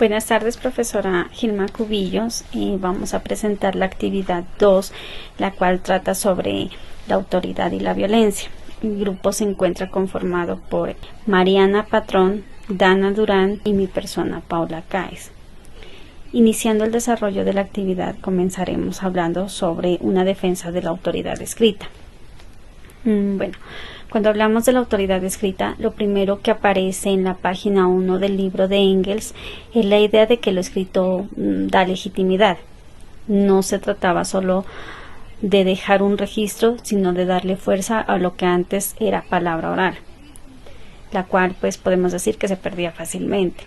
Buenas tardes, profesora Gilma Cubillos. Vamos a presentar la actividad 2, la cual trata sobre la autoridad y la violencia. El grupo se encuentra conformado por Mariana Patrón, Dana Durán y mi persona, Paula Cáez. Iniciando el desarrollo de la actividad, comenzaremos hablando sobre una defensa de la autoridad escrita. Cuando hablamos de la autoridad escrita, lo primero que aparece en la página 1 del libro de Engels es la idea de que lo escrito da legitimidad. No se trataba solo de dejar un registro, sino de darle fuerza a lo que antes era palabra oral, la cual podemos decir que se perdía fácilmente.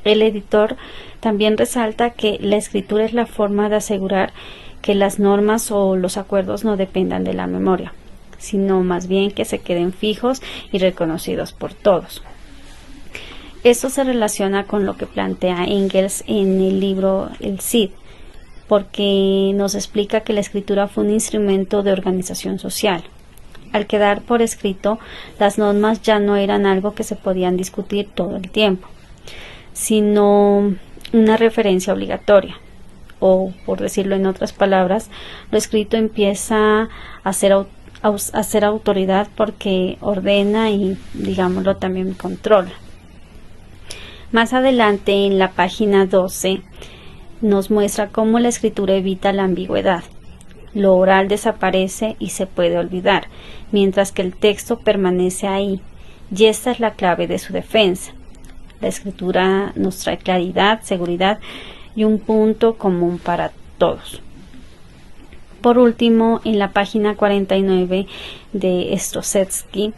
El editor también resalta que la escritura es la forma de asegurar que las normas o los acuerdos no dependan de la memoria, sino más bien que se queden fijos y reconocidos por todos. Esto se relaciona con lo que plantea Engels en el libro El Cid, porque nos explica que la escritura fue un instrumento de organización social. Al quedar por escrito, las normas ya no eran algo que se podían discutir todo el tiempo, sino una referencia obligatoria, o por decirlo en otras palabras, lo escrito empieza a ser autoridad porque ordena y, digámoslo, también controla. Más adelante, en la página 12, nos muestra cómo la escritura evita la ambigüedad. Lo oral desaparece y se puede olvidar, mientras que el texto permanece ahí, y esta es la clave de su defensa. La escritura nos trae claridad, seguridad y un punto común para todos. Por último, en la página 49 de Stroszewski,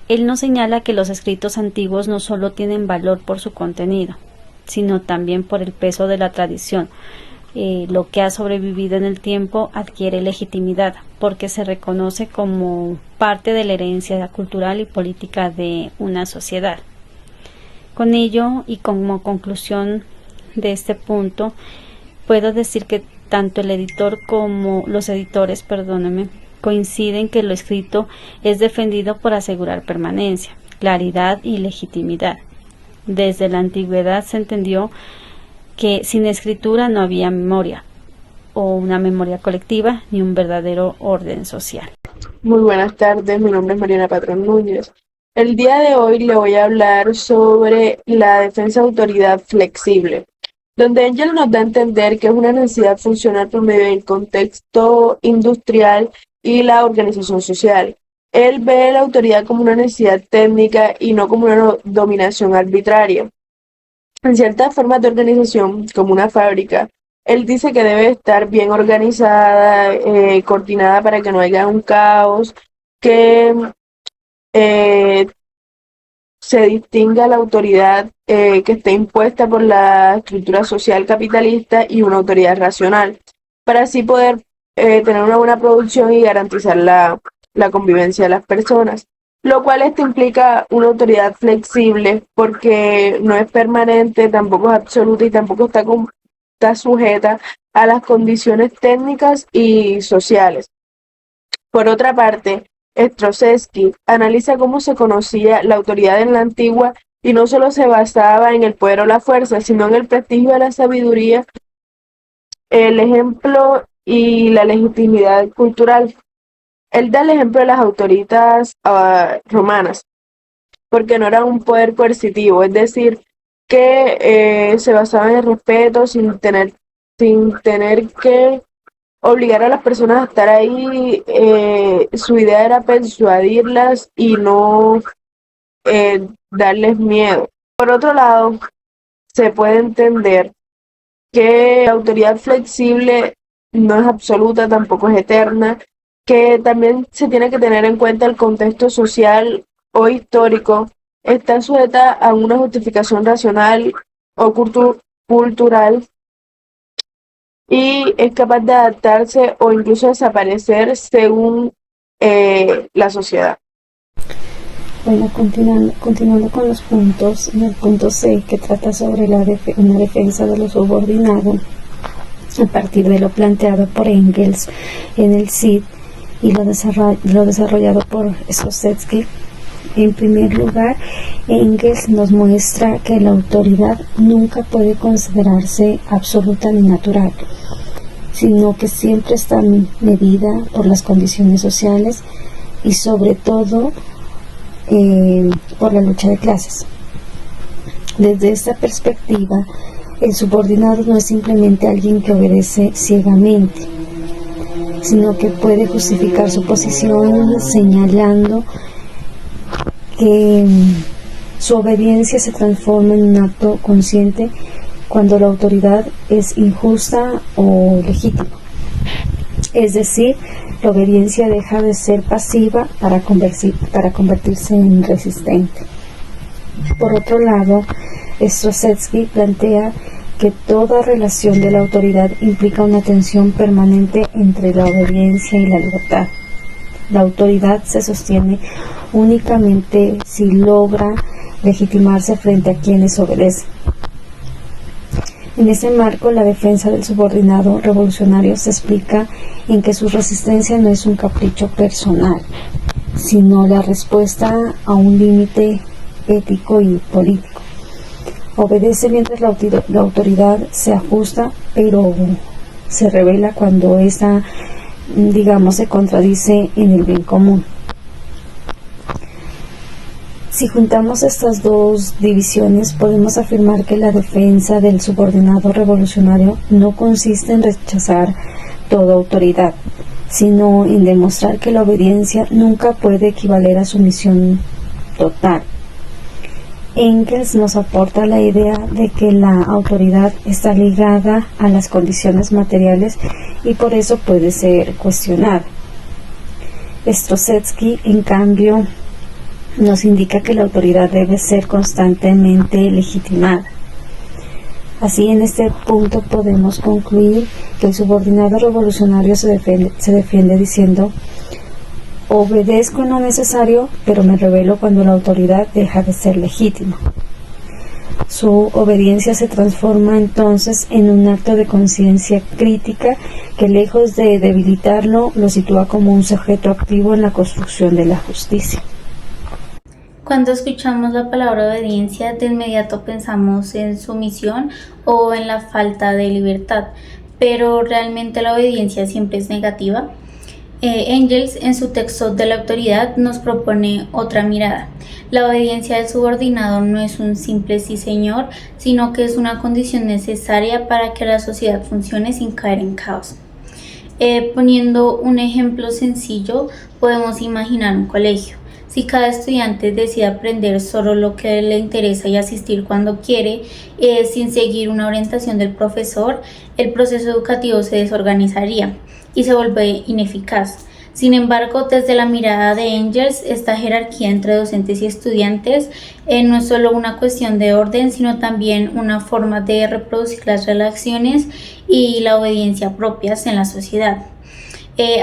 él nos señala que los escritos antiguos no solo tienen valor por su contenido, sino también por el peso de la tradición. Lo que ha sobrevivido en el tiempo adquiere legitimidad porque se reconoce como parte de la herencia cultural y política de una sociedad. Con ello, y como conclusión de este punto, puedo decir que tanto el editor como los editores, coinciden que lo escrito es defendido por asegurar permanencia, claridad y legitimidad. Desde la antigüedad se entendió que sin escritura no había memoria, o una memoria colectiva, ni un verdadero orden social. Muy buenas tardes, mi nombre es Mariana Patrón Núñez. El día de hoy le voy a hablar sobre la defensa de autoridad flexible, donde Engels nos da a entender que es una necesidad funcional por medio del contexto industrial y la organización social. Él ve la autoridad como una necesidad técnica y no como una dominación arbitraria. En ciertas formas de organización, como una fábrica, él dice que debe estar bien organizada, coordinada para que no haya un caos, que se distinga la autoridad que esté impuesta por la estructura social capitalista y una autoridad racional, para así poder tener una buena producción y garantizar la convivencia de las personas. Lo cual esto implica una autoridad flexible porque no es permanente, tampoco es absoluta y tampoco está sujeta a las condiciones técnicas y sociales. Por otra parte, Stroszewski analiza cómo se conocía la autoridad en la antigua y no solo se basaba en el poder o la fuerza, sino en el prestigio de la sabiduría, el ejemplo y la legitimidad cultural. Él da el ejemplo de las autoridades romanas, porque no era un poder coercitivo, es decir, que se basaba en el respeto sin tener que obligar a las personas a estar ahí. Su idea era persuadirlas y no darles miedo. Por otro lado, se puede entender que la autoridad flexible no es absoluta, tampoco es eterna, que también se tiene que tener en cuenta el contexto social o histórico, está sujeta a una justificación racional o cultural y es capaz de adaptarse o incluso desaparecer según la sociedad. Bueno, continuando con los puntos, en el punto C, que trata sobre una defensa de lo subordinado, a partir de lo planteado por Engels en el Cid y lo desarrollado por Stroszewski, En primer lugar, Engels nos muestra que la autoridad nunca puede considerarse absoluta ni natural, sino que siempre está medida por las condiciones sociales y sobre todo por la lucha de clases. Desde esta perspectiva, el subordinado no es simplemente alguien que obedece ciegamente, sino que puede justificar su posición señalando que su obediencia se transforma en un acto consciente cuando la autoridad es injusta o legítima. Es decir, la obediencia deja de ser pasiva para convertirse en resistente. Por otro lado, Stroszewski plantea que toda relación de la autoridad implica una tensión permanente entre la obediencia y la libertad. La autoridad se sostiene únicamente si logra legitimarse frente a quienes obedecen. En ese marco, la defensa del subordinado revolucionario se explica en que su resistencia no es un capricho personal, sino la respuesta a un límite ético y político. Obedece mientras la autoridad se ajusta, pero se revela cuando esta, se contradice en el bien común. Si juntamos estas dos divisiones, podemos afirmar que la defensa del subordinado revolucionario no consiste en rechazar toda autoridad, sino en demostrar que la obediencia nunca puede equivaler a sumisión total. Engels nos aporta la idea de que la autoridad está ligada a las condiciones materiales y por eso puede ser cuestionada. Stroszewski, en cambio, nos indica que la autoridad debe ser constantemente legitimada. Así, en este punto podemos concluir que el subordinado revolucionario se defiende diciendo: obedezco en lo necesario, pero me rebelo cuando la autoridad deja de ser legítima. Su obediencia se transforma entonces en un acto de conciencia crítica que, lejos de debilitarlo, lo sitúa como un sujeto activo en la construcción de la justicia. Cuando escuchamos la palabra obediencia, de inmediato pensamos en sumisión o en la falta de libertad, pero realmente la obediencia siempre es negativa. Engels, en su texto de la autoridad, nos propone otra mirada. La obediencia del subordinado no es un simple sí señor, sino que es una condición necesaria para que la sociedad funcione sin caer en caos. Poniendo un ejemplo sencillo, podemos imaginar un colegio. Si cada estudiante decide aprender solo lo que le interesa y asistir cuando quiere, sin seguir una orientación del profesor, el proceso educativo se desorganizaría y se vuelve ineficaz. Sin embargo, desde la mirada de Engels, esta jerarquía entre docentes y estudiantes no es solo una cuestión de orden, sino también una forma de reproducir las relaciones y la obediencia propias en la sociedad.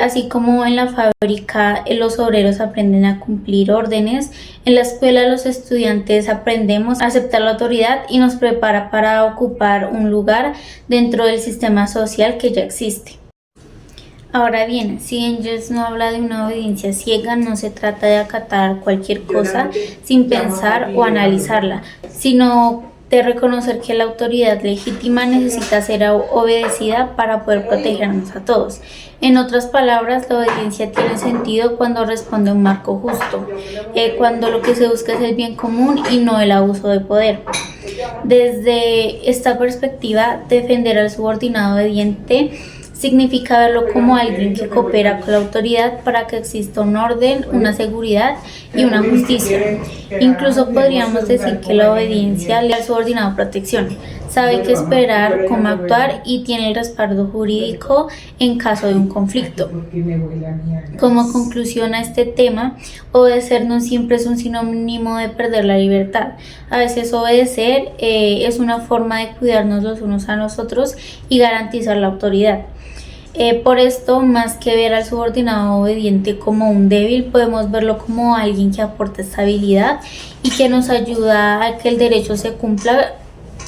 Así como en la fábrica los obreros aprenden a cumplir órdenes, en la escuela los estudiantes aprendemos a aceptar la autoridad y nos prepara para ocupar un lugar dentro del sistema social que ya existe. Ahora bien, si Engels no habla de una obediencia ciega, no se trata de acatar cualquier cosa sin pensar o analizarla, sino de reconocer que la autoridad legítima necesita ser obedecida para poder protegernos a todos. En otras palabras, la obediencia tiene sentido cuando responde a un marco justo, cuando lo que se busca es el bien común y no el abuso de poder. Desde esta perspectiva, defender al subordinado obediente significa verlo como alguien que coopera con la autoridad para que exista un orden, una seguridad y una justicia. Incluso podríamos decir que la obediencia le da al subordinado protección, sabe qué esperar, cómo actuar y tiene el respaldo jurídico en caso de un conflicto. Como conclusión a este tema, obedecer no siempre es un sinónimo de perder la libertad. A veces obedecer es una forma de cuidarnos los unos a los otros y garantizar la autoridad. Por esto, más que ver al subordinado obediente como un débil, podemos verlo como alguien que aporta estabilidad y que nos ayuda a que el derecho se cumpla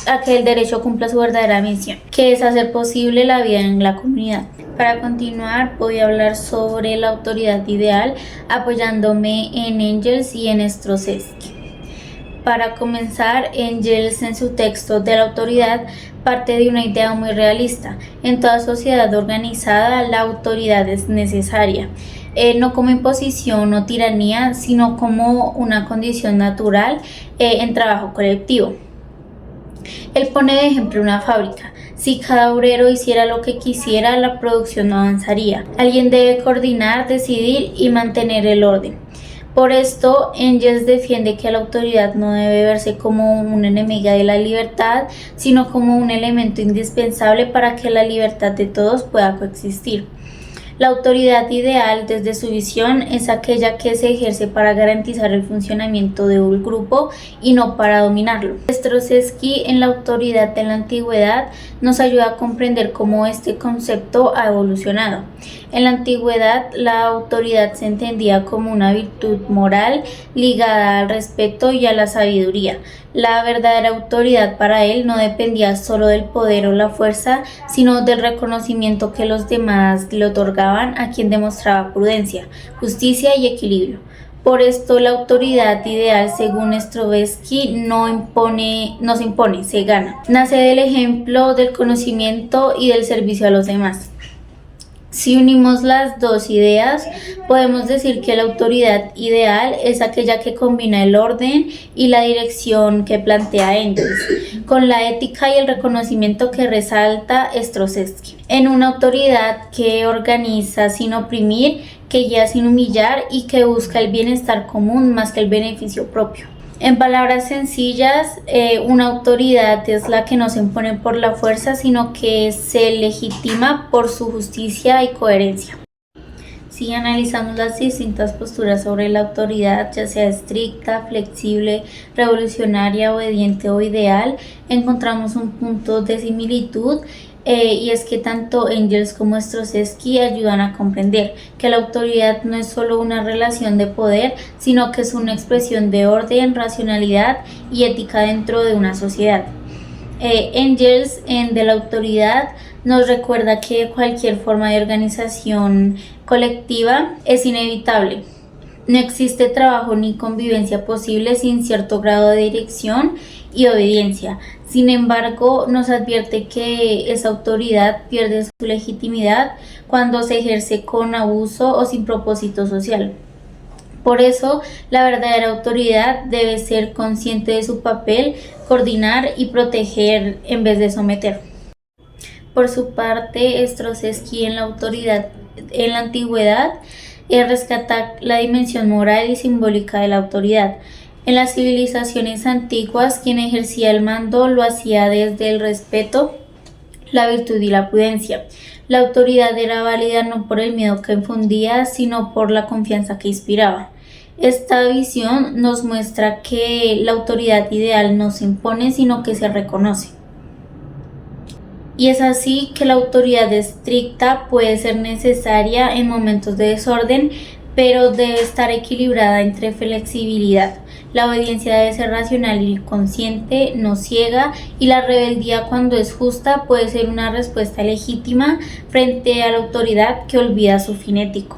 a que el derecho cumpla su verdadera misión, que es hacer posible la vida en la comunidad. Para continuar, voy a hablar sobre la autoridad ideal apoyándome en Engels y en Stroszewski. Para comenzar, Engels en su texto de la autoridad parte de una idea muy realista. En toda sociedad organizada, la autoridad es necesaria, no como imposición o tiranía, sino como una condición natural en trabajo colectivo. Él pone de ejemplo una fábrica. Si cada obrero hiciera lo que quisiera, la producción no avanzaría. Alguien debe coordinar, decidir y mantener el orden. Por esto, Engels defiende que la autoridad no debe verse como una enemiga de la libertad, sino como un elemento indispensable para que la libertad de todos pueda coexistir. La autoridad ideal, desde su visión, es aquella que se ejerce para garantizar el funcionamiento de un grupo y no para dominarlo. Stroszewski, en la autoridad de la antigüedad, nos ayuda a comprender cómo este concepto ha evolucionado. En la antigüedad, la autoridad se entendía como una virtud moral ligada al respeto y a la sabiduría. La verdadera autoridad para él no dependía solo del poder o la fuerza, sino del reconocimiento que los demás le otorgaban a quien demostraba prudencia, justicia y equilibrio. Por esto, la autoridad ideal, según Stroszewski, no se impone, se gana. Nace del ejemplo, del conocimiento y del servicio a los demás. Si unimos las dos ideas, podemos decir que la autoridad ideal es aquella que combina el orden y la dirección que plantea Engels, con la ética y el reconocimiento que resalta Stroszewski. En una autoridad que organiza sin oprimir, que guía sin humillar y que busca el bienestar común más que el beneficio propio. En palabras sencillas, una autoridad es la que no se impone por la fuerza, sino que se legitima por su justicia y coherencia. Si analizamos las distintas posturas sobre la autoridad, ya sea estricta, flexible, revolucionaria, obediente o ideal, encontramos un punto de similitud. Y es que tanto Engels como Stroszewski ayudan a comprender que la autoridad no es solo una relación de poder, sino que es una expresión de orden, racionalidad y ética dentro de una sociedad. Engels, en De la autoridad, nos recuerda que cualquier forma de organización colectiva es inevitable. No existe trabajo ni convivencia posible sin cierto grado de dirección y obediencia. Sin embargo, nos advierte que esa autoridad pierde su legitimidad cuando se ejerce con abuso o sin propósito social. Por eso, la verdadera autoridad debe ser consciente de su papel, coordinar y proteger en vez de someter. Por su parte, Stroszewski en la autoridad en la antigüedad rescata la dimensión moral y simbólica de la autoridad. En las civilizaciones antiguas, quien ejercía el mando lo hacía desde el respeto, la virtud y la prudencia. La autoridad era válida no por el miedo que infundía, sino por la confianza que inspiraba. Esta visión nos muestra que la autoridad ideal no se impone, sino que se reconoce. Y es así que la autoridad estricta puede ser necesaria en momentos de desorden, pero debe estar equilibrada entre flexibilidad. La obediencia debe ser racional y consciente, no ciega, y la rebeldía, cuando es justa, puede ser una respuesta legítima frente a la autoridad que olvida su fin ético.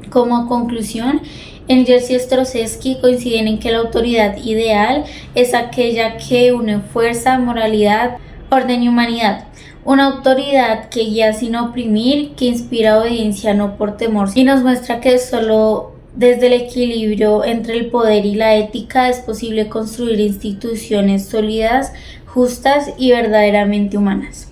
Como conclusión, Engels y Stroszewski coinciden en que la autoridad ideal es aquella que une fuerza, moralidad, orden y humanidad. Una autoridad que guía sin oprimir, que inspira obediencia no por temor, y nos muestra que solo desde el equilibrio entre el poder y la ética es posible construir instituciones sólidas, justas y verdaderamente humanas.